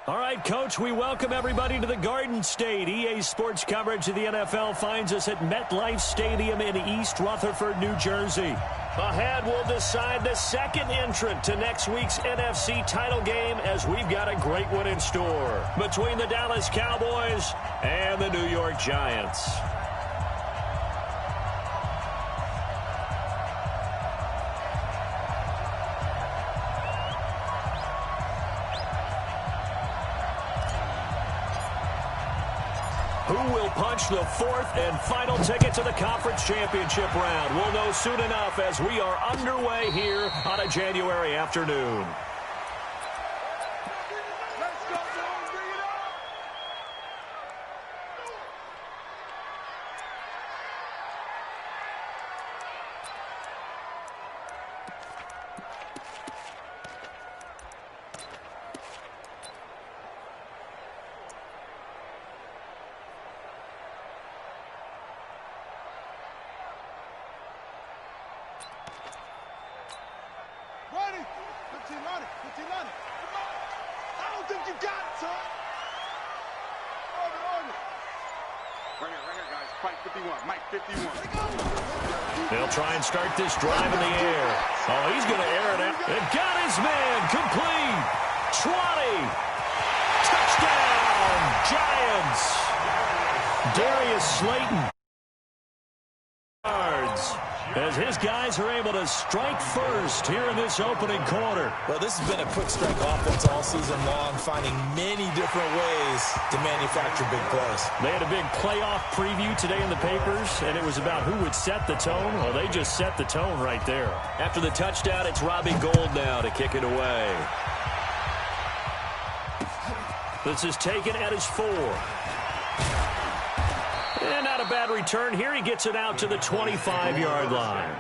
All right, Coach, we welcome everybody to the Garden State. EA Sports coverage of the NFL finds us at MetLife Stadium in East Rutherford, New Jersey. Ahead, we'll decide the second entrant to next week's NFC title game as we've got a great one in store between the Dallas Cowboys and the New York Giants. Who will punch the fourth and final ticket to the conference championship round? We'll know soon enough as we are underway here on a January afternoon. They'll try and start this drive in the air. Oh, he's going to air it out. And got his man complete. 20. Touchdown, Giants. Darius Slayton. As his guys are able to strike first here in this opening quarter. Well, this has been a quick strike offense all season long, finding many different ways to manufacture big plays. They had a big playoff preview today in the papers, and it was about who would set the tone. Well, they just set the tone right there. After the touchdown, it's Robbie Gould now to kick it away. This is taken at his 4. And not a bad return here. He gets it out to the 25-yard line.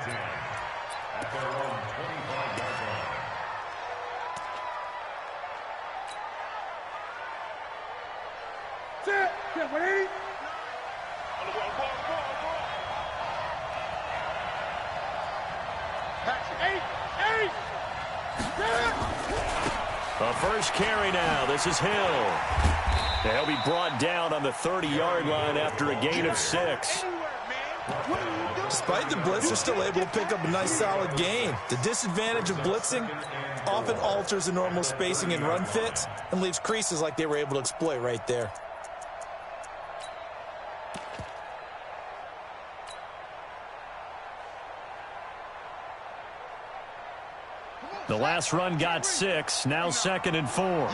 The first carry now. This is Hill. He'll be brought down on the 30-yard line after a gain of 6. Despite the blitz, they're still able to pick up a nice, solid gain. The disadvantage of blitzing often alters the normal spacing and run fits and leaves creases like they were able to exploit right there. The last run got 6. Now 2nd and 4.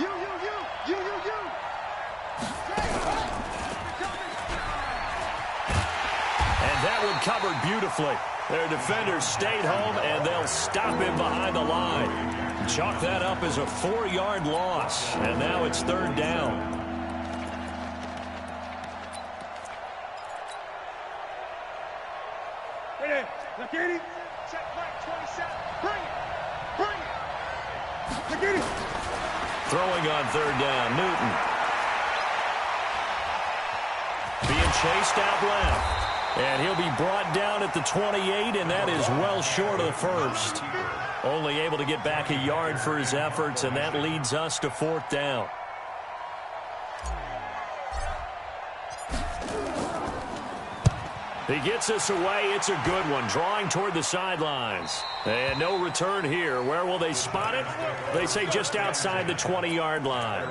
That one covered beautifully. Their defenders stayed home, and they'll stop him behind the line. Chalk that up as a 4-yard loss, and now it's 3rd down. Throwing on 3rd down, Newton. Being chased out left. And he'll be brought down at the 28, and that is well short of the first. Only able to get back a yard for his efforts, and that leads us to 4th down. He gets us away. It's a good one, drawing toward the sidelines. And no return here. Where will they spot it? They say just outside the 20-yard line.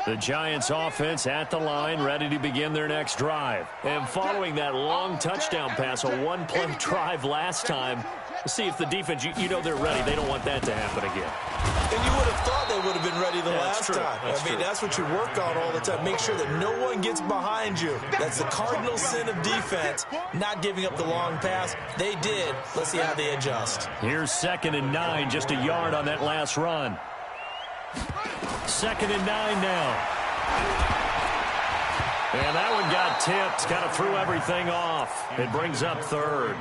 The Giants offense at the line, ready to begin their next drive. And following that long touchdown pass, a one-play drive last time, see if the defense, you know they're ready. They don't want that to happen again. And you would have thought they would have been ready the last time. I mean, that's what you work on all the time. Make sure that no one gets behind you. That's the cardinal sin of defense, not giving up the long pass. They did. Let's see how they adjust. Here's 2nd and 9, just a yard on that last run. 2nd and 9 now. And that one got tipped, kind of threw everything off. It brings up 3rd.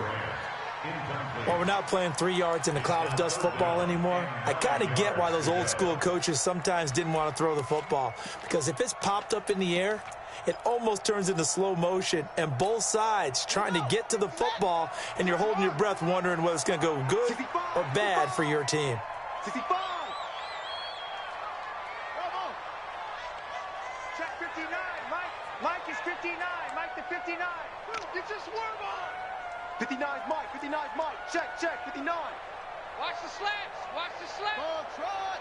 While we're not playing 3 yards in a cloud of dust football anymore, I kind of get why those old school coaches sometimes didn't want to throw the football. Because if it's popped up in the air, it almost turns into slow motion, and both sides trying to get to the football, and you're holding your breath wondering whether it's going to go good or bad for your team. 65. Check 59. Mike is 59. Mike the 59. Get your swerve on. 59's Mike. 59's Mike. Check. 59. Watch the slants. Watch the slants. Ball trot.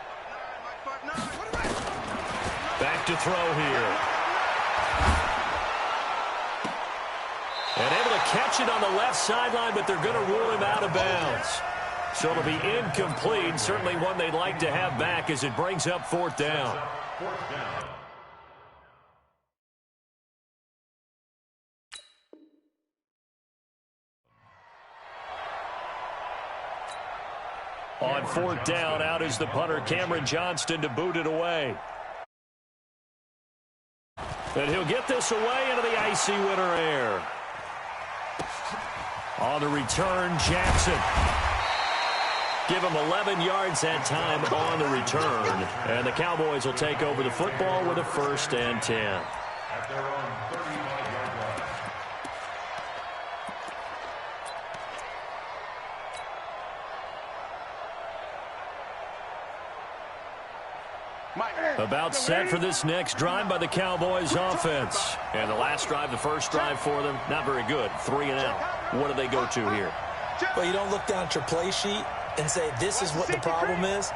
59. Back to throw here. And able to catch it on the left sideline, but they're going to rule him out of bounds. So it'll be incomplete. Certainly one they'd like to have back as it brings up 4th down. On 4th down, out is the punter, Cameron Johnston, to boot it away. And he'll get this away into the icy winter air. On the return, Jackson. Give him 11 yards that time on the return. And the Cowboys will take over the football with a 1st and 10. About set for this next drive by the Cowboys offense. And the last drive, the first drive for them, not very good. 3 and out. What do they go to here? Well, you don't look down at your play sheet and say, this is what the problem is.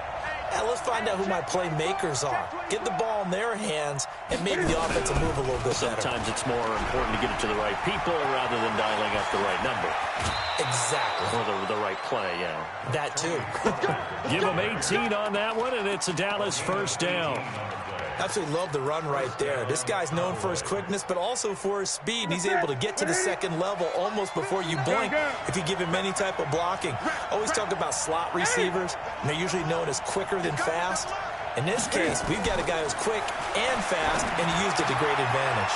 Let's find out who my playmakers are. Get the ball in their hands, and maybe the offense will move a little bit better. Sometimes it's more important to get it to the right people rather than dialing up the right number. Exactly. Or the right play, yeah. That too. Give them 18 on that one, and it's a Dallas 1st down. Absolutely love the run right there. This guy's known for his quickness, but also for his speed. And he's able to get to the second level almost before you blink if you give him any type of blocking. Always talk about slot receivers, and they're usually known as quicker than fast. In this case, we've got a guy who's quick and fast, and he used it to great advantage.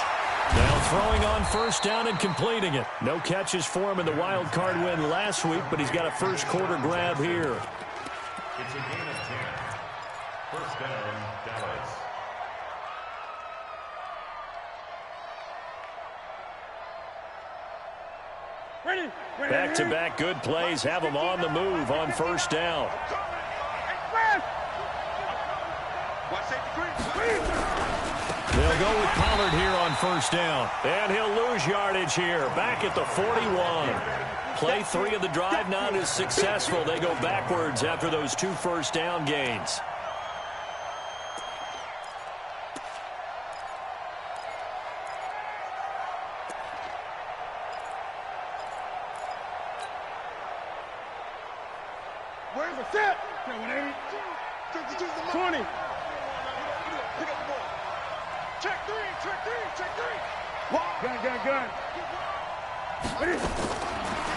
Now throwing on 1st down and completing it. No catches for him in the wild card win last week, but he's got a first quarter grab here. It's a gain of 10. 1st down, Dallas. Back-to-back good plays have them on the move on 1st down. They'll go with Pollard here on 1st down. And he'll lose yardage here. Back at the 41. Play 3 of the drive not as successful. They go backwards after those 2 first down gains. Where's the set? 20. Pick up the ball. Check 3. Gun.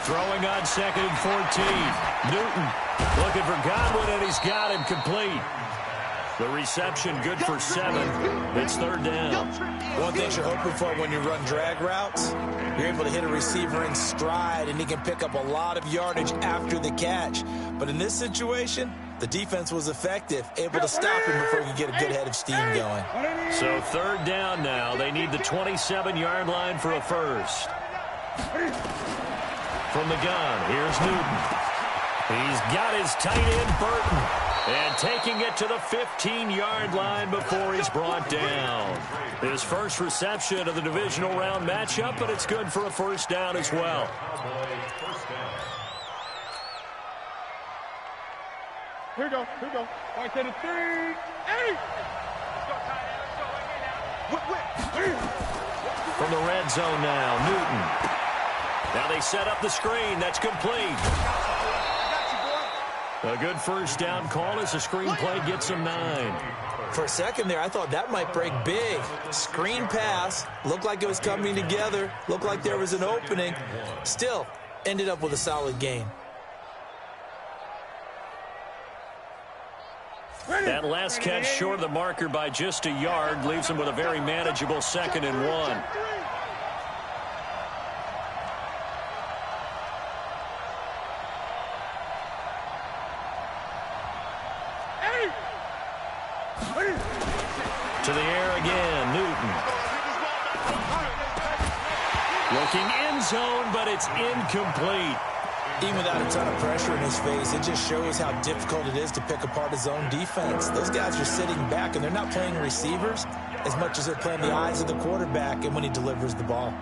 Throwing on 2nd and 14. Newton looking for Godwin, and he's got him complete. The reception good for 7. It's 3rd down. One thing you're hoping for when you run drag routes, you're able to hit a receiver in stride, and he can pick up a lot of yardage after the catch. But in this situation, the defense was effective, able to stop him before he could get a good head of steam going. So 3rd down now. They need the 27-yard line for a first. From the gun, here's Newton. He's got his tight end, Burton. And taking it to the 15-yard line before he's brought down. His first reception of the divisional round matchup, but it's good for a 1st down as well. Here we go. Right to the 3. 8. From the red zone now, Newton. Now they set up the screen. That's complete. A good 1st down call as the screen play gets him 9. For a second there, I thought that might break big. Screen pass. Looked like it was coming together. Looked like there was an opening. Still, ended up with a solid gain. That last catch short of the marker by just a yard leaves him with a very manageable 2nd and 1. To the air again, Newton. Looking end zone, but it's incomplete. Even without a ton of pressure in his face, it just shows how difficult it is to pick apart his own defense. Those guys are sitting back, and they're not playing receivers as much as they're playing the eyes of the quarterback and when he delivers the ball.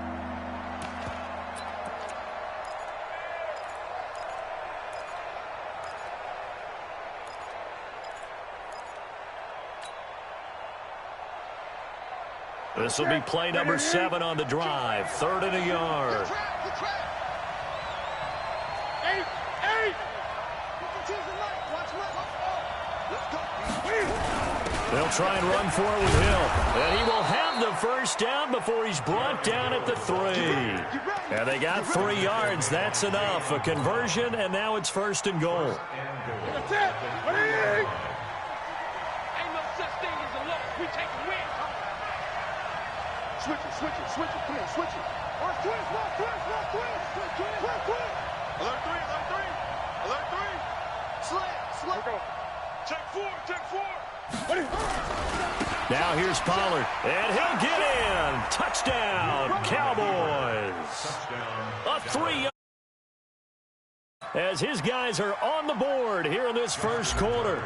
This will be play number 7 on the drive. 3rd and a yard. They'll try and run for it with Hill. And he will have the first down before he's brought down at the 3. And they got 3 yards. That's enough. A conversion, and now it's 1st and goal. That's it. Ain't no such thing as a loss. We take a win. Switch it. Come on, switch it. Twist. Alert 3. Slant. Check 4. Now here's Pollard, and he'll get in. Touchdown, Cowboys. A 3-yard. As his guys are on the board here in this first quarter.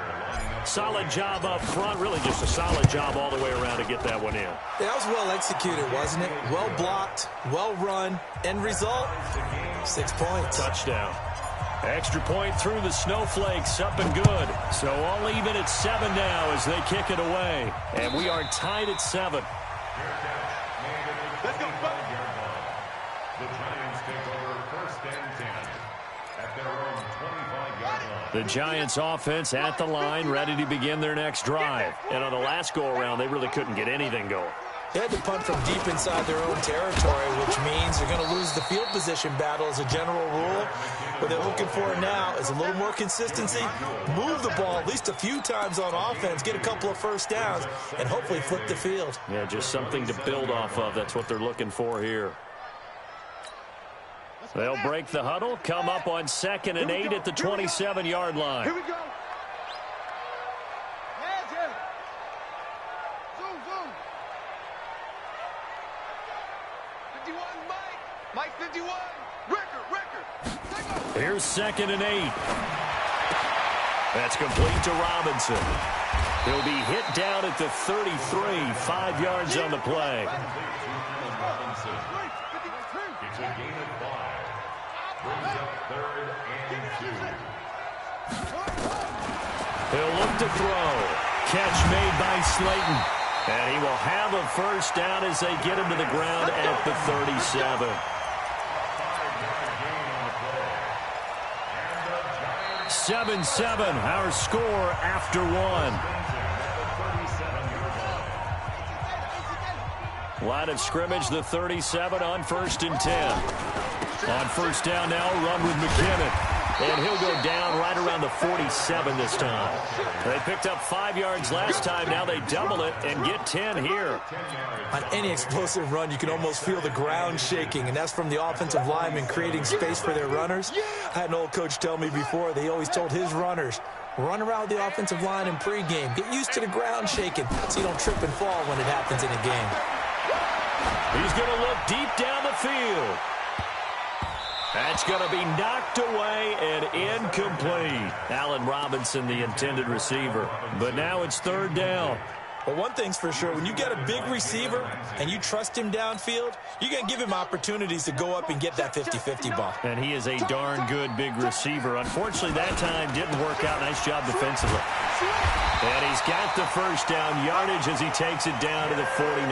Solid job up front, really just a solid job all the way around to get that one in. That was well executed, wasn't it? Well blocked, well run. End result, 6 points. Touchdown. Extra point through the snowflakes, up and good. So all even at 7 now as they kick it away. And we are tied at 7. Let's go. The Giants take over 1st and 10 at their own 25-yard line. The Giants offense at the line, ready to begin their next drive. And on the last go-around, they really couldn't get anything going. They had to punt from deep inside their own territory, which means they're going to lose the field position battle as a general rule. What they're looking for now is a little more consistency, move the ball at least a few times on offense, get a couple of first downs, and hopefully flip the field. Yeah, just something to build off of. That's what they're looking for here. They'll break the huddle, come up on 2nd and 8 at the 27-yard line. Here we go. Zoom. 51, Mike 51. Record. Here's 2nd and 8. That's complete to Robinson. He'll be hit down at the 33, 5 yards on the play. It's a gain of 5. Brings up 3rd and 2. He'll look to throw. Catch made by Slayton. And he will have a first down as they get him to the ground at the 37. 7-7, our score after 1. Line of scrimmage, the 37 on 1st and 10. On 1st down now, run with McKinnon. And he'll go down right around the 47 this time. They picked up 5 yards last time. Now they double it and get 10 here. On any explosive run, you can almost feel the ground shaking, and that's from the offensive linemen creating space for their runners. I had an old coach tell me before, they always told his runners, run around the offensive line in pregame. Get used to the ground shaking so you don't trip and fall when it happens in a game. He's going to look deep down the field. That's going to be knocked away and incomplete. Allen Robinson, the intended receiver. But now it's 3rd down. Well, one thing's for sure, when you get a big receiver and you trust him downfield, you're going to give him opportunities to go up and get that 50-50 ball. And he is a darn good big receiver. Unfortunately, that time didn't work out. Nice job defensively. And he's got the first down yardage as he takes it down to the 49.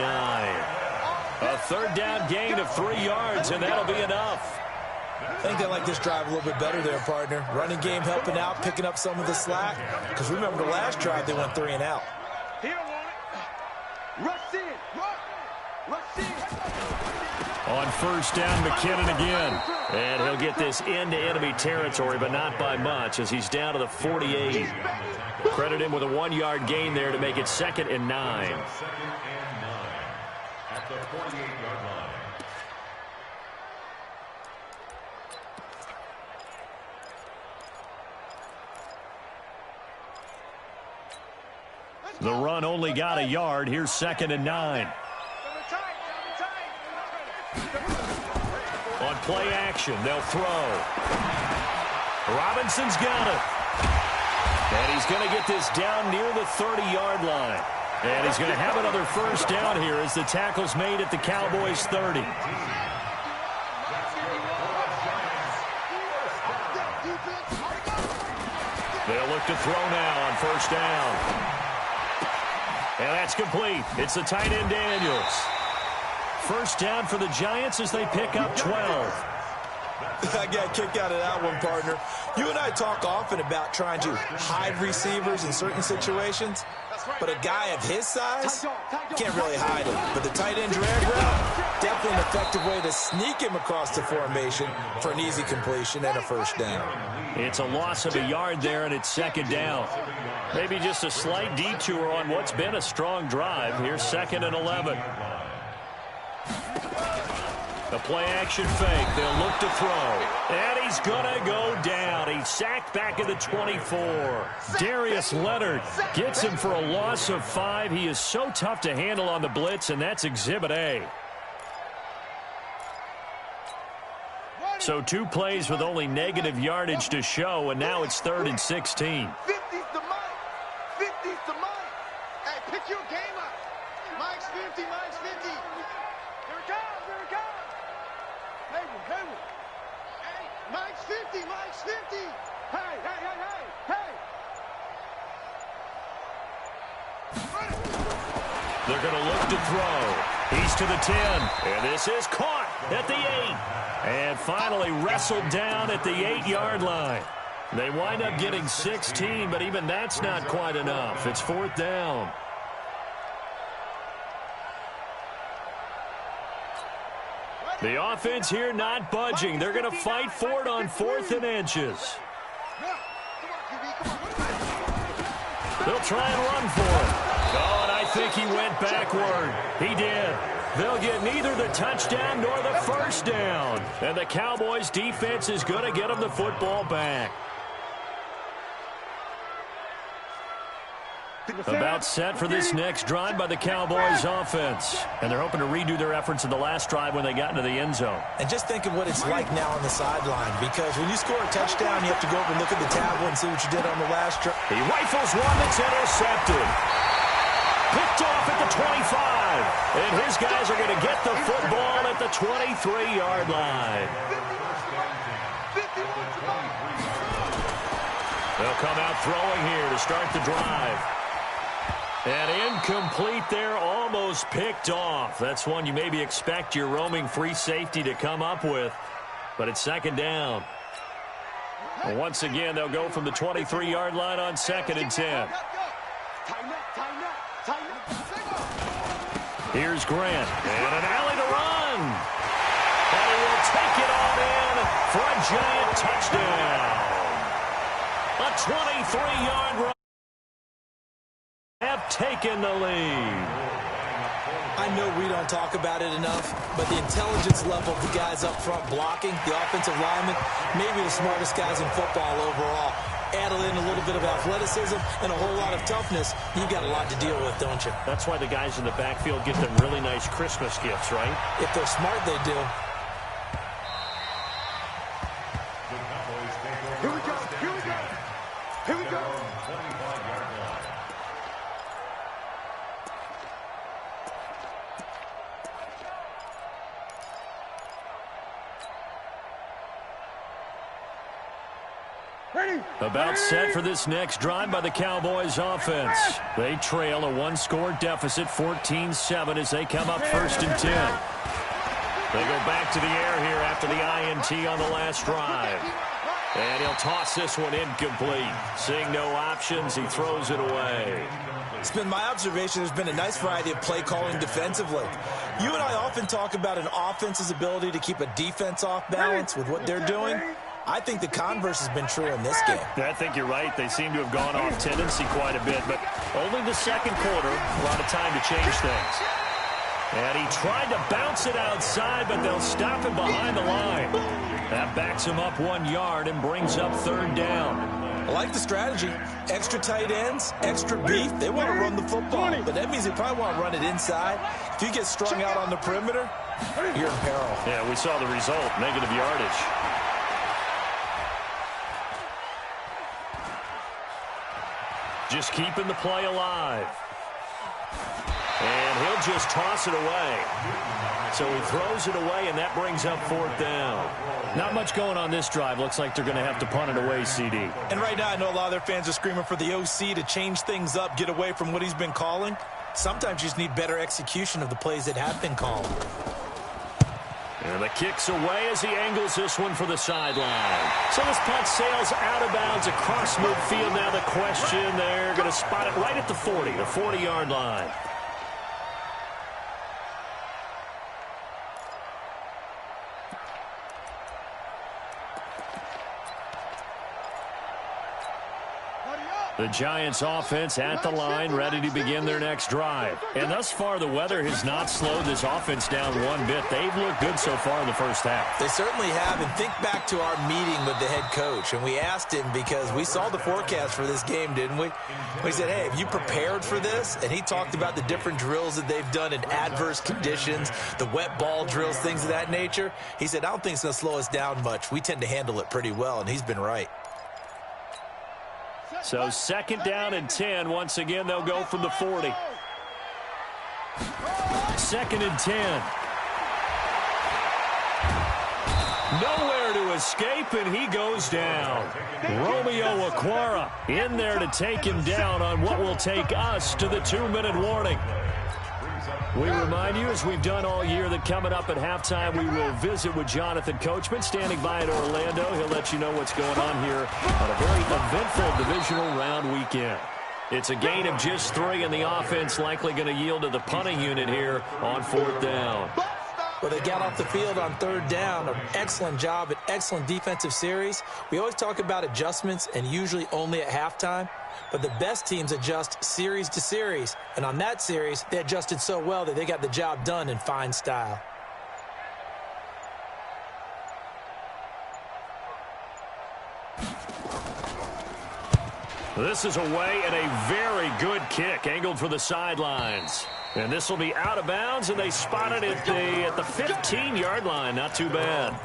A 3rd down gain of 3 yards, and that'll be enough. I think they like this drive a little bit better there, partner. Running game helping out, picking up some of the slack. Because remember, the last drive, they went 3 and out. Here, rush in. On 1st down, McKinnon again. And he'll get this into enemy territory, but not by much as he's down to the 48. Credit him with a 1-yard gain there to make it 2nd and 9. 2nd and 9 at the 48-yard line. The run only got a yard. Here's 2nd and 9. On play action, they'll throw. Robinson's got it. And he's going to get this down near the 30-yard line. And he's going to have another first down here as the tackle's made at the Cowboys' 30. They'll look to throw now on first down. And that's complete. It's the tight end Daniels. First down for the Giants as they pick up 12. I got kicked out of that one, partner. You and I talk often about trying to hide receivers in certain situations, but a guy of his size can't really hide him. But the tight end drag route, definitely an effective way to sneak him across the formation for an easy completion and a first down. It's a loss of a yard there, and it's 2nd down. Maybe just a slight detour on what's been a strong drive. Here's 2nd and 11. The play-action fake. They'll look to throw. And he's going to go down. He's sacked back at the 24. Darius Leonard gets him for a loss of 5. He is so tough to handle on the blitz, and that's Exhibit A. So 2 plays with only negative yardage to show, and now it's 3rd and 16. 50's the mic. 50's the mic. Hey, pick your game up. Mike's 50, Mike's 50. Here it comes, here it comes. Hayward. Hey, Mike's 50, Mike's 50. Hey. They're going to look to throw. He's to the 10. And this is caught at the 8. And finally wrestled down at the 8-yard line. They wind up getting 16, but even that's not quite enough. It's 4th down. The offense here not budging. They're going to fight for it on 4th and inches. They'll try and run for it. Oh, and I think he went backward. He did. They'll get neither the touchdown nor the first down. And the Cowboys' defense is going to get them the football back. About set for this next drive by the Cowboys offense. And they're hoping to redo their efforts in the last drive when they got into the end zone. And just think of what it's like now on the sideline, because when you score a touchdown, you have to go over and look at the tablet and see what you did on the last drive. He rifles one that's intercepted. Picked off at the 25. And his guys are going to get the football at the 23-yard line. They'll come out throwing here to start the drive. And incomplete there, almost picked off. That's one you maybe expect your roaming free safety to come up with. But it's 2nd down. And once again, they'll go from the 23-yard line on 2nd and 10. Here's Grant. And an alley to run. And he will take it on in for a giant touchdown. A 23-yard run. Have taken the lead. I know we don't talk about it enough, but the intelligence level of the guys up front blocking, the offensive linemen, maybe the smartest guys in football overall. Add in a little bit of athleticism and a whole lot of toughness, you've got a lot to deal with, don't you? That's why the guys in the backfield get them really nice Christmas gifts, right? If they're smart, they do. Here we go. About set for this next drive by the Cowboys offense. They trail a 1-score deficit, 14-7, as they come up 1st and 10. They go back to the air here after the INT on the last drive. And he'll toss this one incomplete. Seeing no options, he throws it away. It's been my observation there's been a nice variety of play calling defensively. You and I often talk about an offense's ability to keep a defense off balance with what they're doing. I think the converse has been true in this game. I think you're right. They seem to have gone off tendency quite a bit, but only the 2nd quarter, a lot of time to change things. And he tried to bounce it outside, but they'll stop him behind the line. That backs him up 1 yard and brings up 3rd down. I like the strategy. Extra tight ends, extra beef. They want to run the football, but that means they probably want to run it inside. If you get strung out on the perimeter, you're in peril. Yeah, we saw the result, negative yardage. Just keeping the play alive. And he'll just toss it away. So he throws it away, and that brings up 4th down. Not much going on this drive. Looks like they're going to have to punt it away, CD. And right now, I know a lot of their fans are screaming for the OC to change things up, get away from what he's been calling. Sometimes you just need better execution of the plays that have been called. And the kick's away as he angles this one for the sideline. So this punt sails out of bounds across midfield. Now the question, they're going to spot it right at the 40, the 40-yard line. The Giants offense at the line, ready to begin their next drive. And thus far, the weather has not slowed this offense down one bit. They've looked good so far in the first half. They certainly have. And think back to our meeting with the head coach. And we asked him because we saw the forecast for this game, didn't we? We said, hey, have you prepared for this? And he talked about the different drills that they've done in adverse conditions, the wet ball drills, things of that nature. He said, I don't think it's going to slow us down much. We tend to handle it pretty well, and he's been right. So 2nd down and 10. Once again, they'll go from the 40. 2nd and 10. Nowhere to escape, and he goes down. Romeo Okwara in there to take him down on what will take us to the 2-minute warning. We remind you, as we've done all year, that coming up at halftime, we will visit with Jonathan Coachman, standing by in Orlando. He'll let you know what's going on here on a very eventful divisional round weekend. It's a gain of just 3, and the offense likely going to yield to the punting unit here on 4th down. Well, they got off the field on 3rd down. An excellent job, an excellent defensive series. We always talk about adjustments, and usually only at halftime. But the best teams adjust series to series. And on that series, they adjusted so well that they got the job done in fine style. This is away and a very good kick, angled for the sidelines. And this will be out of bounds, and they spot it at the 15-yard line. Not too bad.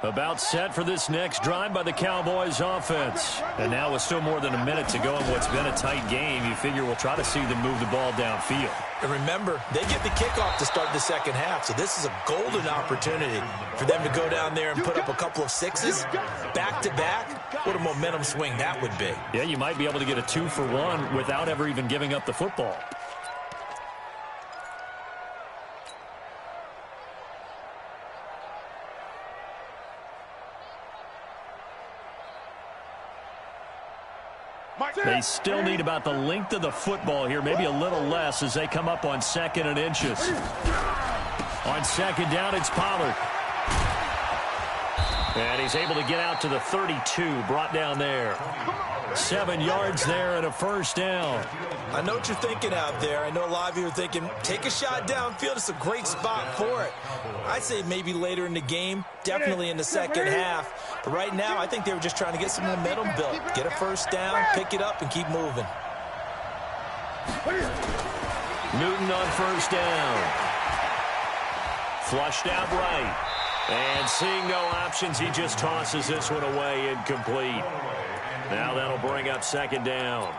About set for this next drive by the Cowboys offense. And now with still more than a minute to go in what's been a tight game, you figure we'll try to see them move the ball downfield. And remember, they get the kickoff to start the second half, so this is a golden opportunity for them to go down there and put up a couple of 6s back-to-back. What a momentum swing that would be. Yeah, you might be able to get a 2-for-1 without ever even giving up the football. They still need about the length of the football here, maybe a little less as they come up on 2nd and inches. On 2nd down, it's Pollard. And he's able to get out to the 32, brought down there. 7 yards there and a 1st down. I know what you're thinking out there. I know a lot of you are thinking, take a shot downfield. It's a great spot for it. I'd say maybe later in the game, definitely in the second half. But right now, I think they were just trying to get some momentum built. Get a 1st down, pick it up, and keep moving. Newton on 1st down. Flushed out right. And seeing no options, he just tosses this one away, incomplete. Now that'll bring up 2nd down.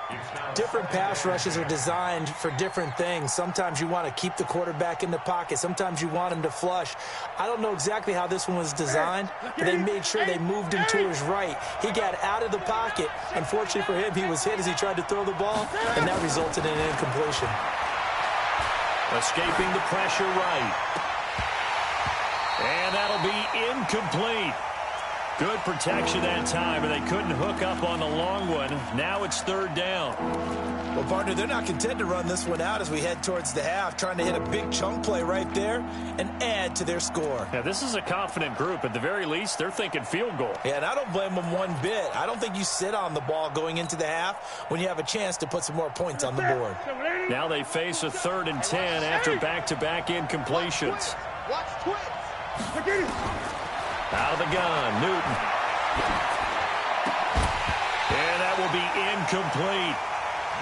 Different pass rushes are designed for different things. Sometimes you want to keep the quarterback in the pocket. Sometimes you want him to flush. I don't know exactly how this one was designed, but they made sure they moved him to his right. He got out of the pocket. Unfortunately for him, he was hit as he tried to throw the ball, and that resulted in an incompletion. Escaping the pressure right. And that'll be incomplete. Good protection that time, and they couldn't hook up on the long one. Now it's third down. Well, partner, they're not content to run this one out as we head towards the half, trying to hit a big chunk play right there and add to their score. Yeah, this is a confident group. At the very least, they're thinking field goal. Yeah, and I don't blame them one bit. I don't think you sit on the ball going into the half when you have a chance to put some more points on the board. Now they face a 3rd and 10 after back-to-back incompletions. Watch twins. Out of the gun, Newton. And that will be incomplete.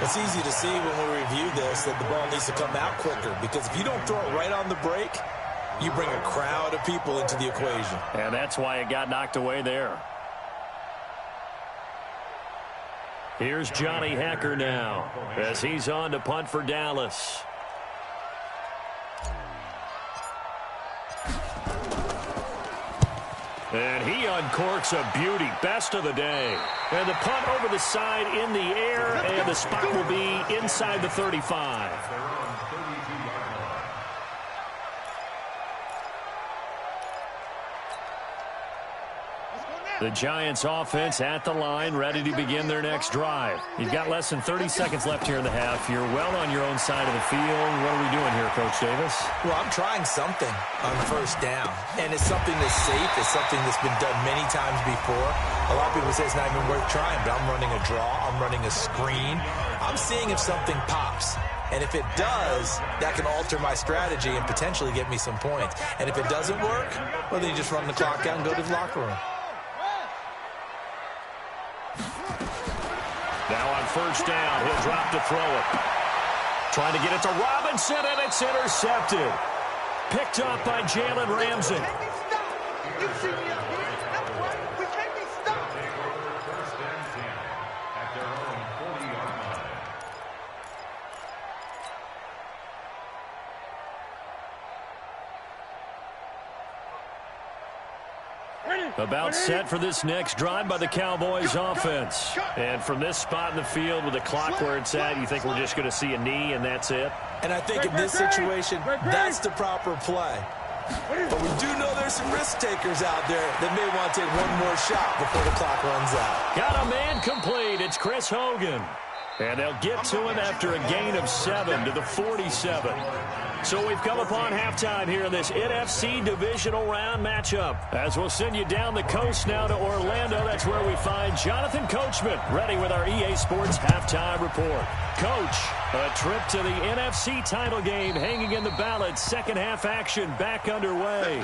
It's easy to see when we review this that the ball needs to come out quicker, because if you don't throw it right on the break, you bring a crowd of people into the equation. And that's why it got knocked away there. Here's Johnny Hacker now as he's on to punt for Dallas. And he uncorks a beauty. Best of the day. And the punt over the side in the air, and the spot will be inside the 35. The Giants offense at the line, ready to begin their next drive. You've got less than 30 seconds left here in the half. You're well on your own side of the field. What are we doing here, Coach Davis? Well, I'm trying something on first down, and it's something that's safe. It's something that's been done many times before. A lot of people say it's not even worth trying, but I'm running a draw. I'm running a screen. I'm seeing if something pops. And if it does, that can alter my strategy and potentially get me some points. And if it doesn't work, well, then you just run the clock out and go to the locker room. Now on first down, he'll drop to throw it. Trying to get it to Robinson, and it's intercepted. Picked up by Jalen Ramsey. You see me up here. That's right. We can't be stopped. First and 10 at their own 40-yard line. About set for this next drive by the Cowboys offense. And from this spot in the field with the clock where it's at, you think we're just going to see a knee and that's it? And I think in this situation, that's the proper play. But we do know there's some risk takers out there that may want to take one more shot before the clock runs out. Got a man complete. It's Chris Hogan. And they'll get to him after a gain of 7 to the 47. So we've come upon halftime here in this NFC divisional round matchup. As we'll send you down the coast now to Orlando, that's where we find Jonathan Coachman ready with our EA Sports halftime report. Coach, a trip to the NFC title game hanging in the balance. Second half action back underway.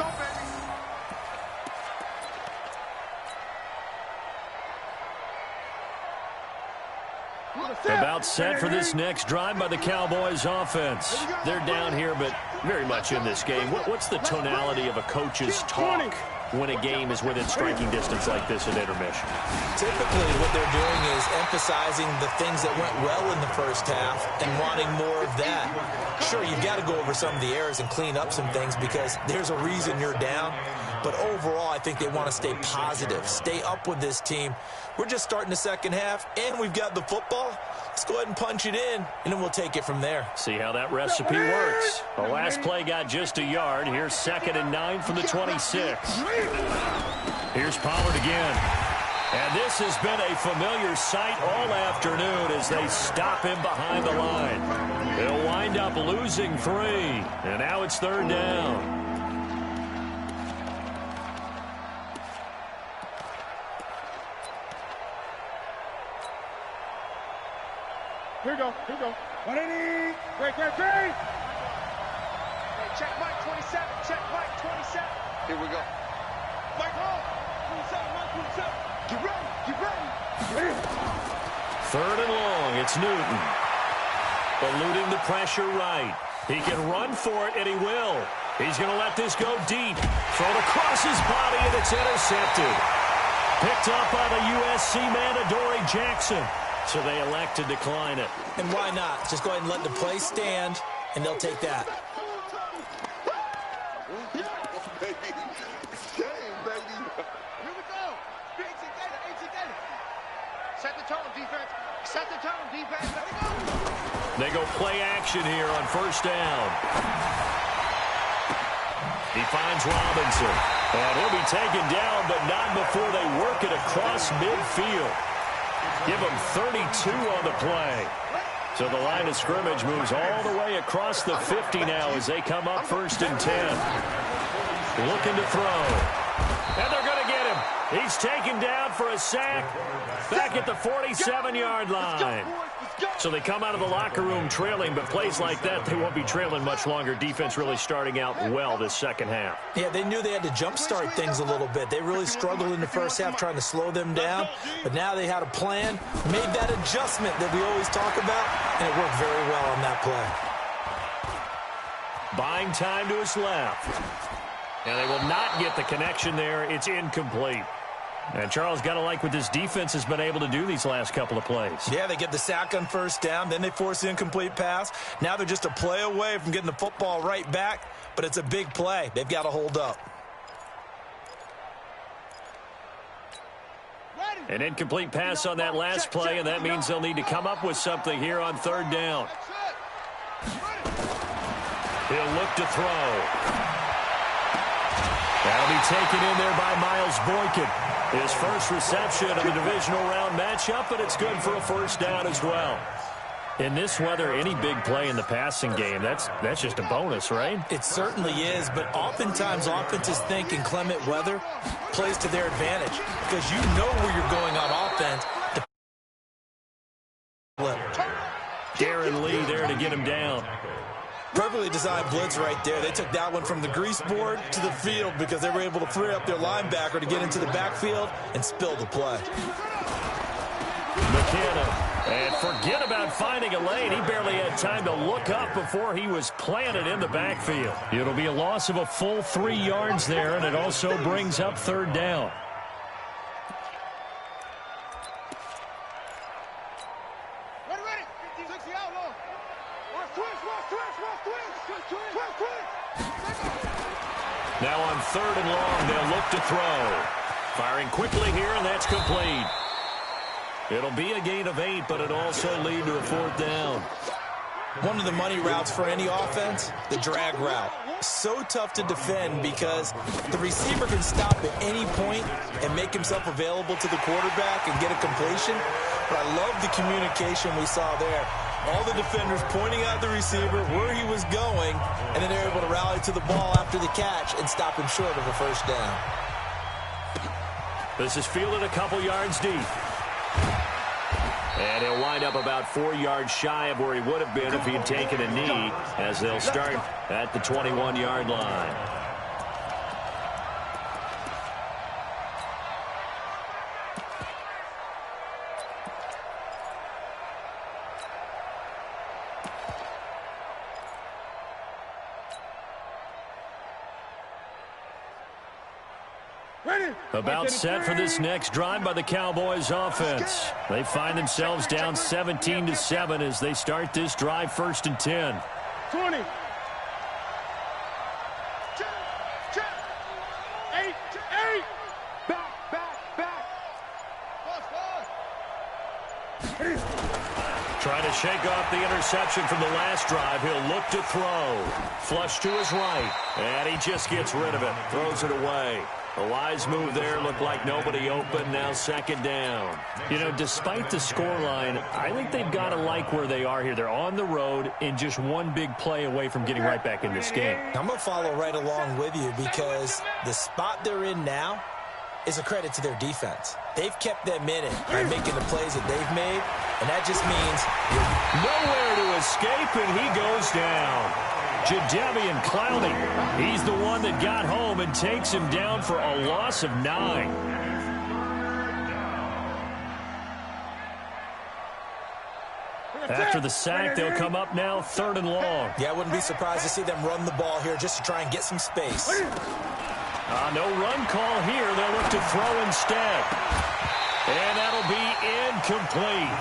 About set for this next drive by the Cowboys offense. They're down here, but very much in this game. What's the tonality of a coach's talk when a game is within striking distance like this at intermission? Typically, what they're doing is emphasizing the things that went well in the first half and wanting more of that. Sure, you've got to go over some of the errors and clean up some things because there's a reason you're down. But overall, I think they want to stay positive, stay up with this team. We're just starting the second half, and we've got the football. Let's go ahead and punch it in, and then we'll take it from there. See how that recipe works. The last play got just a yard. Here's 2nd and 9 from the 26. Here's Pollard again. And this has been a familiar sight all afternoon as they stop him behind the line. They'll wind up losing 3, and now it's 3rd down. Here we go. Here we go. 180. Great. Hey, check Mike 27. Check Mike 27. Here we go. Mike Hall. 27. Mike 27. Get ready. Get ready. 3rd and long. It's Newton. Eluding the pressure right. He can run for it, and he will. He's going to let this go deep. Throw it across his body, and it's intercepted. Picked up by the USC man, Adoree Jackson. So they elect to decline it. And why not? Just go ahead and let the play stand, and they'll take that. Game, baby. Here we go. HC Gator. Set the tone, defense. Set the tone, defense. Let it go. They go play action here on first down. He finds Robinson. And he'll be taken down, but not before they across midfield. Give them 32 on the play. So the line of scrimmage moves all the way across the 50 now as they come up 1st and 10. Looking to throw. And they're going to get him. He's taken down for a sack back at the 47-yard line. So they come out of the locker room trailing, but plays like that, they won't be trailing much longer. Defense really starting out well this second half. Yeah, they knew they had to jumpstart things a little bit. They really struggled in the first half trying to slow them down, but now they had a plan, made that adjustment that we always talk about, and it worked very well on that play. Buying time to his left. And they will not get the connection there. It's incomplete. And Charles, got to like what this defense has been able to do these last couple of plays. Yeah, they get the sack on 1st down, then they force the incomplete pass. Now they're just a play away from getting the football right back, but it's a big play. They've got to hold up. An incomplete pass on that last play, and that means they'll need to come up with something here on 3rd down. He'll look to throw. That'll be taken in there by Miles Boykin. His first reception of the divisional round matchup, but it's good for a 1st down as well. In this weather, any big play in the passing game, that's just a bonus, right? It certainly is, but oftentimes offenses think in clement weather plays to their advantage because you know where you're going on offense. Darren Lee there to get him down. Perfectly designed blitz right there. They took that one from the grease board to the field because they were able to free up their linebacker to get into the backfield and spill the play. McKenna, and forget about finding a lane. He barely had time to look up before he was planted in the backfield. It'll be a loss of a full 3 yards there, and it also brings up 3rd down. Now on 3rd and long, they'll look to throw. Firing quickly here, and that's complete. It'll be a gain of 8, but it'll also lead to a 4th down. One of the money routes for any offense, the drag route. So tough to defend because the receiver can stop at any point and make himself available to the quarterback and get a completion. But I love the communication we saw there. All the defenders pointing out the receiver where he was going, and then they're able to rally to the ball after the catch and stop him short of a 1st down. This is fielded a couple yards deep. And he'll wind up about 4 yards shy of where he would have been if he had taken a knee, as they'll start at the 21-yard line. About set for this next drive by the Cowboys offense. They find themselves down 17-7 as they start this drive 1st and 10. 20. 8. Back. Trying to shake off the interception from the last drive. He'll look to throw. Flush to his right. And he just gets rid of it. Throws it away. A wise move there. Looked like nobody open. Now 2nd down. You know, despite the scoreline, I think they've got to like where they are here. They're on the road and just one big play away from getting right back in this game. I'm going to follow right along with you because the spot they're in now is a credit to their defense. They've kept them in it by making the plays that they've made, and that just means nowhere to escape, and he goes down. Jadeveon Clowney, he's the one that got home and takes him down for a loss of 9. After the sack, they'll come up now 3rd and long. Yeah, I wouldn't be surprised to see them run the ball here just to try and get some space. No run call here. They'll look to throw instead. And that'll be incomplete.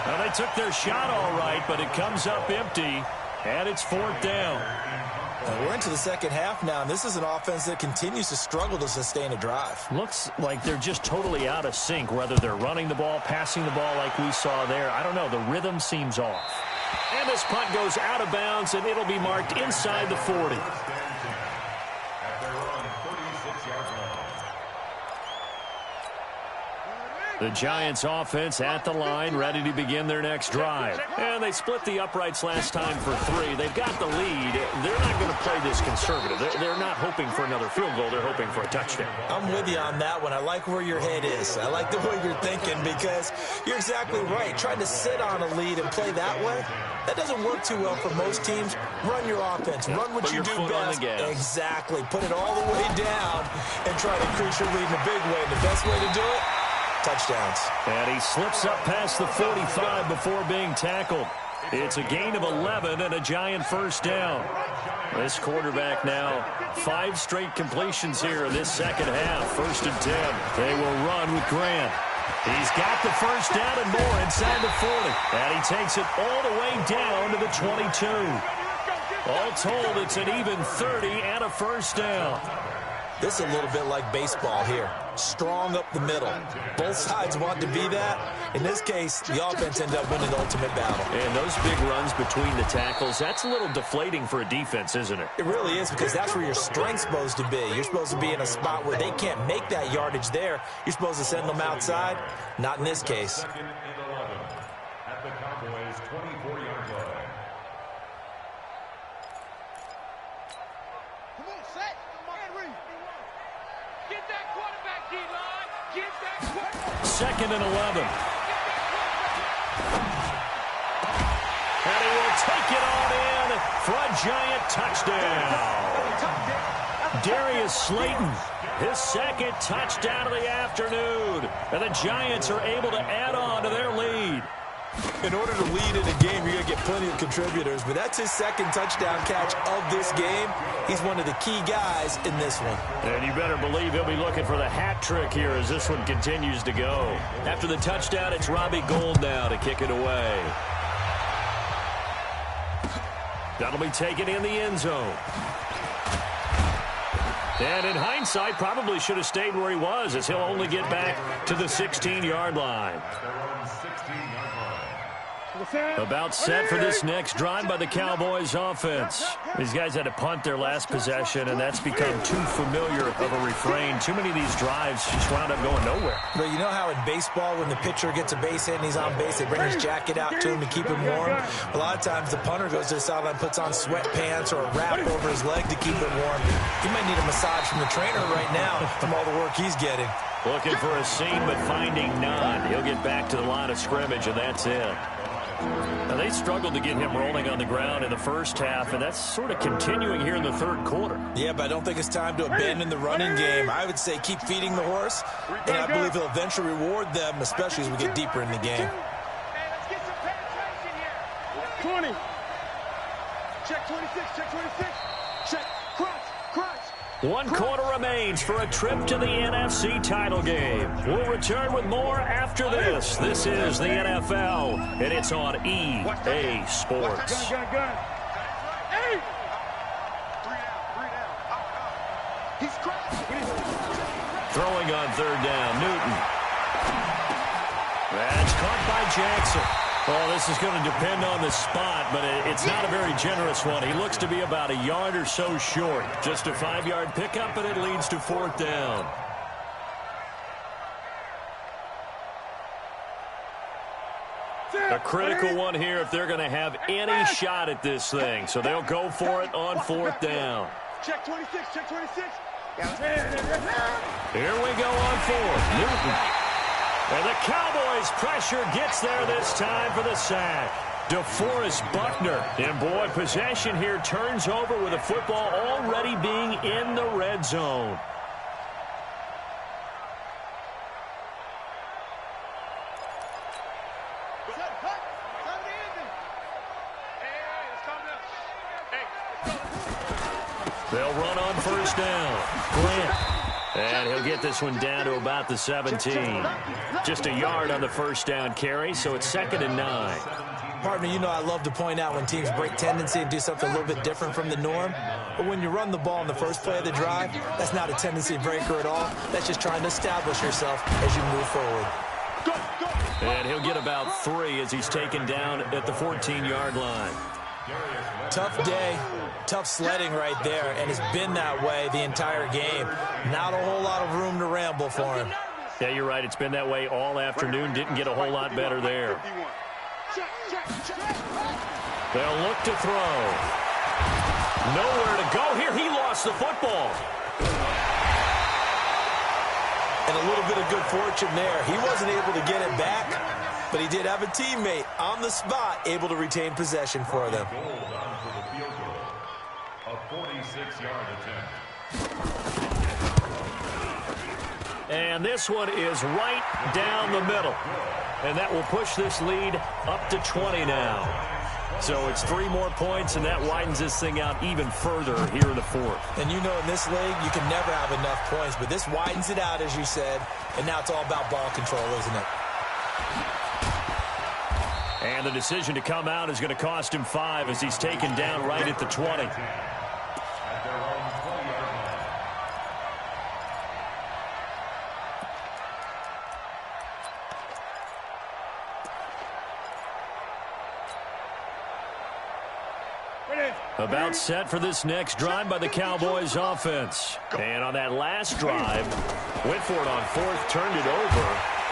Now, they took their shot all right, but it comes up empty, and it's 4th down. We're into the second half now, and this is an offense that continues to struggle to sustain a drive. Looks like they're just totally out of sync, whether they're running the ball, passing the ball like we saw there. I don't know. The rhythm seems off. And this punt goes out of bounds, and it'll be marked inside the 40. The Giants offense at the line, ready to begin their next drive. And they split the uprights last time for 3. They've got the lead. They're not going to play this conservative. They're not hoping for another field goal. They're hoping for a touchdown. I'm with you on that one. I like where your head is. I like the way you're thinking because you're exactly right. Trying to sit on a lead and play that way, that doesn't work too well for most teams. Run your offense. Run what you do best. Exactly. Put it all the way down and try to increase your lead in a big way. And the best way to do it, touchdowns. And he slips up past the 45 before being tackled. It's a gain of 11 and a Giant first down. This quarterback now 5 straight completions here in this second half. 1st and 10. They will run with Grant. He's got the first down and more inside the 40. And he takes it all the way down to the 22. All told, it's an even 30 and a first down. This is a little bit like baseball here. Strong up the middle. Both sides want to be that. In this case, the offense ended up winning the ultimate battle. And those big runs between the tackles, that's a little deflating for a defense, isn't it? It really is, because that's where your strength's supposed to be. You're supposed to be in a spot where they can't make that yardage there. You're supposed to send them outside. Not in this case. Second and 11 at the Cowboys' 24-yard line. Come on, set. Get that quarterback, D-line. Get that quarterback. 2nd and 11. And he will take it on in for a Giant touchdown. Darius Slayton, his 2nd touchdown of the afternoon. And the Giants are able to add on to their lead. In order to lead in a game, you're going to get plenty of contributors, but that's his 2nd touchdown catch of this game. He's one of the key guys in this one. And you better believe he'll be looking for the hat trick here as this one continues to go. After the touchdown, it's Robbie Gould now to kick it away. That'll be taken in the end zone. And in hindsight, probably should have stayed where he was, as he'll only get back to the 16-yard line. About set for this next drive by the Cowboys offense. These guys had to punt their last possession, and that's become too familiar of a refrain. Too many of these drives just wound up going nowhere. But you know how in baseball, when the pitcher gets a base hit and he's on base, they bring his jacket out to him to keep him warm? A lot of times the punter goes to the sideline, puts on sweatpants or a wrap over his leg to keep it warm. He might need a massage from the trainer right now from all the work he's getting. Looking for a seam, but finding none. He'll get back to the line of scrimmage, and that's it. Now, they struggled to get him rolling on the ground in the first half, and that's sort of continuing here in the 3rd quarter. Yeah, but I don't think it's time to abandon the running game. I would say keep feeding the horse, and I believe he'll eventually reward them, especially as we get deeper in the game. Hey, let's get some penetration here. 20. Check 26, check 26. Check, crunch, crunch. 1 quarter remains for a trip to the NFC title game. We'll return with more after this. This is the NFL, and it's on EA Sports. Gun. Hey! 3 down. He's crashing. Throwing on 3rd down, Newton. That's caught by Jackson. Oh, this is going to depend on the spot, but it's not a very generous one. He looks to be about a yard or so short. Just a 5-yard pickup, and it leads to 4th down. A critical one here if they're going to have any shot at this thing. So they'll go for it on 4th down. Check 26, check 26. Here we go on 4th. Newton. And the Cowboys' pressure gets there this time for the sack. DeForest Buckner. And boy, possession here turns over with the football already being in the red zone. They'll run on 1st down. Grant. And he'll get this one down to about the 17. Just a yard on the 1st down carry, so it's 2nd and 9. Partner, you know I love to point out when teams break tendency and do something a little bit different from the norm. But when you run the ball in the first play of the drive, that's not a tendency breaker at all. That's just trying to establish yourself as you move forward. And he'll get about 3 as he's taken down at the 14-yard line. Tough day, tough sledding right there, and it's been that way the entire game. Not a whole lot of room to ramble for him. Yeah, you're right. It's been that way all afternoon. Didn't get a whole lot better there. They'll look to throw. Nowhere to go here. He lost the football. And a little bit of good fortune there. He wasn't able to get it back, but he did have a teammate on the spot able to retain possession for them. A 46-yard attempt. And this one is right down the middle. And that will push this lead up to 20 now. So it's 3 more points, and that widens this thing out even further here in the fourth. And you know in this league, you can never have enough points, but this widens it out, as you said, and now it's all about ball control, isn't it? And the decision to come out is going to cost him 5 as he's taken down right at the 20. About set for this next drive by the Cowboys offense. And on that last drive, went for it on 4th, turned it over.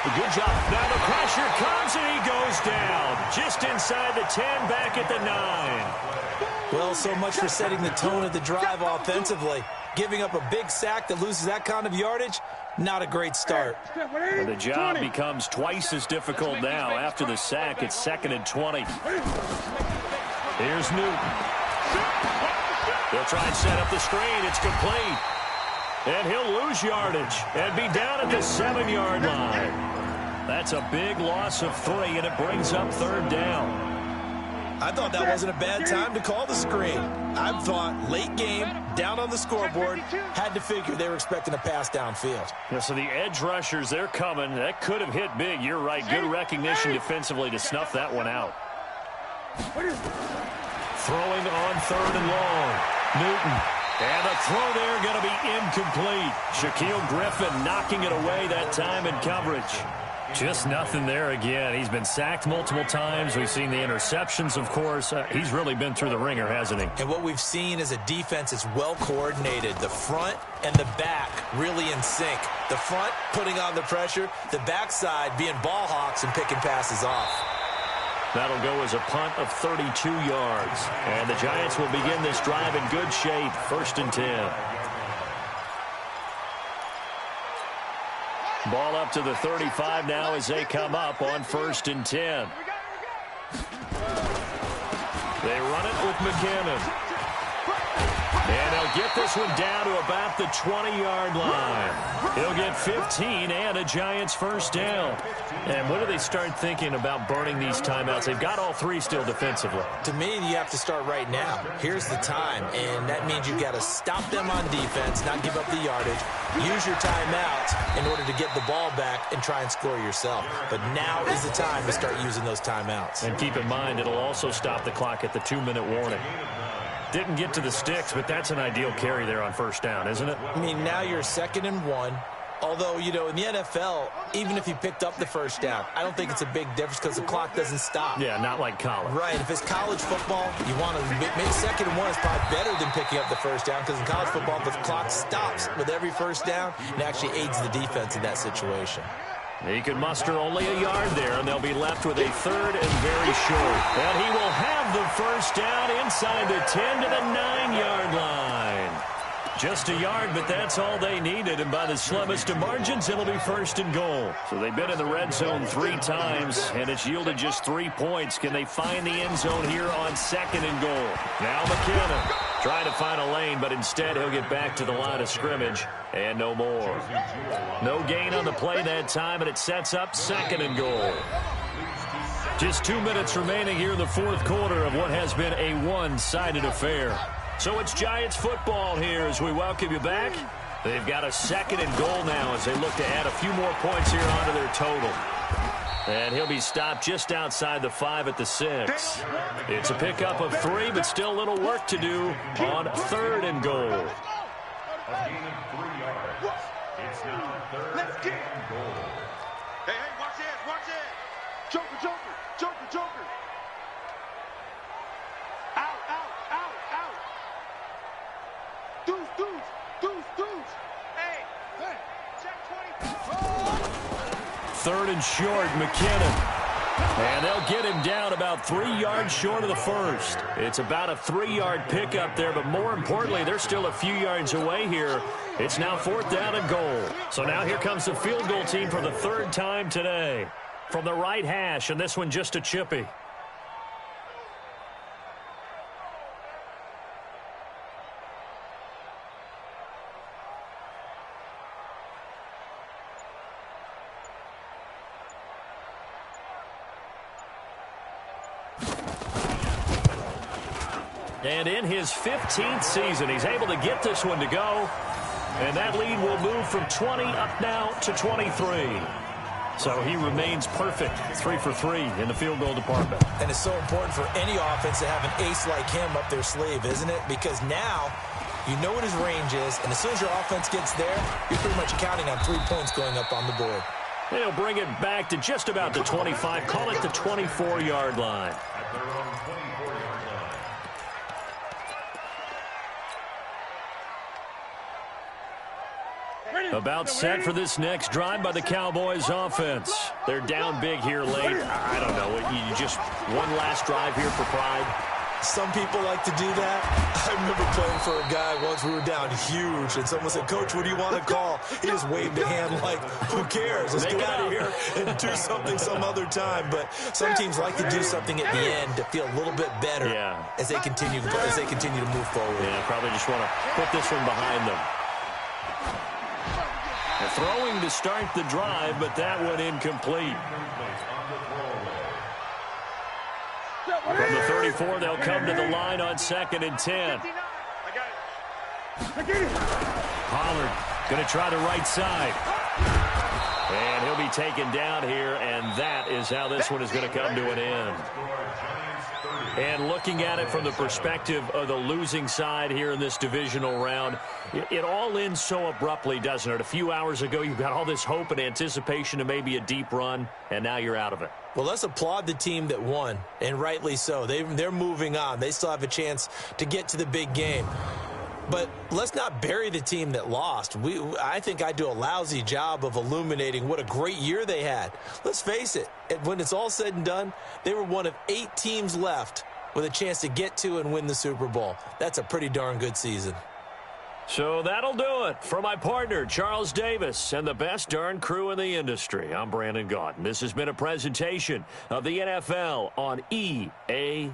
A good job. Now the pressure comes and he goes down. Just inside the 10, back at the 9. Well, so much for setting the tone of the drive offensively. Giving up a big sack that loses that kind of yardage, not a great start. And the job becomes twice as difficult now. After the sack, it's 2nd and 20. Here's Newton. They'll try and set up the screen. It's complete. And he'll lose yardage and be down at the 7-yard line. That's a big loss of 3, and it brings up 3rd down. I thought that wasn't a bad time to call the screen. I thought late game, down on the scoreboard, had to figure they were expecting a pass downfield. Yeah, so the edge rushers, they're coming. That could have hit big. You're right. Good recognition defensively to snuff that one out. Throwing on 3rd and long. Newton. And the throw there going to be incomplete. Shaquille Griffin knocking it away that time in coverage. Just nothing there again. He's been sacked multiple times. We've seen the interceptions, of course. He's really been through the ringer, hasn't he? And what we've seen is a defense that's well coordinated. The front and the back really in sync. The front putting on the pressure. The backside being ball hawks and picking passes off. That'll go as a punt of 32 yards. And the Giants will begin this drive in good shape. 1st and 10. Ball up to the 35 now as they come up on 1st and 10. They run it with McKinnon. And they'll get this one down to about the 20-yard line. He'll get 15 and a Giants 1st down. And when do they start thinking about burning these timeouts? They've got all 3 still defensively. To me, you have to start right now. Here's the time, and that means you've got to stop them on defense, not give up the yardage. Use your timeout in order to get the ball back and try and score yourself. But now is the time to start using those timeouts. And keep in mind, it'll also stop the clock at the 2-minute warning. Didn't get to the sticks, but that's an ideal carry there on 1st down, isn't it? I mean, now you're 2nd and 1. Although, you know, in the NFL, even if you picked up the 1st down, I don't think it's a big difference because the clock doesn't stop. Yeah, not like college. Right. If it's college football, you want to make 2nd and 1 is probably better than picking up the 1st down because in college football, the clock stops with every 1st down and actually aids the defense in that situation. He can muster only a yard there, and they'll be left with a 3rd and very short. And he will have the 1st down inside the 10 to the 9-yard line. Just a yard, but that's all they needed, and by the slimmest of margins, it'll be 1st and goal. So they've been in the red zone 3 times, and it's yielded just 3 points. Can they find the end zone here on 2nd and goal? Now McKinnon trying to find a lane, but instead he'll get back to the line of scrimmage, and no more. No gain on the play that time, and it sets up 2nd and goal. Just 2 minutes remaining here in the 4th quarter of what has been a one-sided affair. So it's Giants football here as we welcome you back. They've got a 2nd and goal now as they look to add a few more points here onto their total. And he'll be stopped just outside the 5 at the 6. It's a pickup of 3, but still a little work to do on 3rd and goal. A gain of 3 yards. It's now 3rd and goal. Hey, watch this, watch this. Joker, Joker, Joker, Joker. Out, out, out, out. Deuce, deuce, deuce, deuce. Hey, check 20. 3rd and short, McKinnon. And they'll get him down about 3 yards short of the first. It's about a 3-yard pickup there, but more importantly, they're still a few yards away here. It's now 4th down and goal. So now here comes the field goal team for the 3rd time today. From the right hash, and this one just a chippy. And in his 15th season, he's able to get this one to go. And that lead will move from 20 up now to 23. So he remains perfect, 3 for 3 in the field goal department. And it's so important for any offense to have an ace like him up their sleeve, isn't it? Because now you know what his range is, and as soon as your offense gets there, you're pretty much counting on 3 points going up on the board. They'll bring it back to just about the 25, call it the 24-yard line. At their own 24-yard line. About set for this next drive by the Cowboys offense. They're down big here late. I don't know. You just one last drive here for pride. Some people like to do that. I remember playing for a guy once. We were down huge, and someone said, "Coach, what do you want to call?" He just waved a hand like, "Who cares? Let's get out of here and do something some other time." But some teams like to do something at the end to feel a little bit better as they continue to move forward. Yeah, probably just want to put this one behind them. Throwing to start the drive, but that one incomplete. From the 34, they'll come to the line on 2nd and 10. Pollard going to try the right side. And he'll be taken down here, and that is how this one is going to come to an end. And looking at it from the perspective of the losing side here in this divisional round, it all ends so abruptly, doesn't it? A few hours ago, you've got all this hope and anticipation of maybe a deep run, and now you're out of it. Well, let's applaud the team that won, and rightly so. They're moving on. They still have a chance to get to the big game. But let's not bury the team that lost. I think I do a lousy job of illuminating what a great year they had. Let's face it, when it's all said and done, they were one of 8 teams left with a chance to get to and win the Super Bowl. That's a pretty darn good season. So that'll do it. For my partner, Charles Davis, and the best darn crew in the industry, I'm Brandon Gaudin. This has been a presentation of the NFL on EA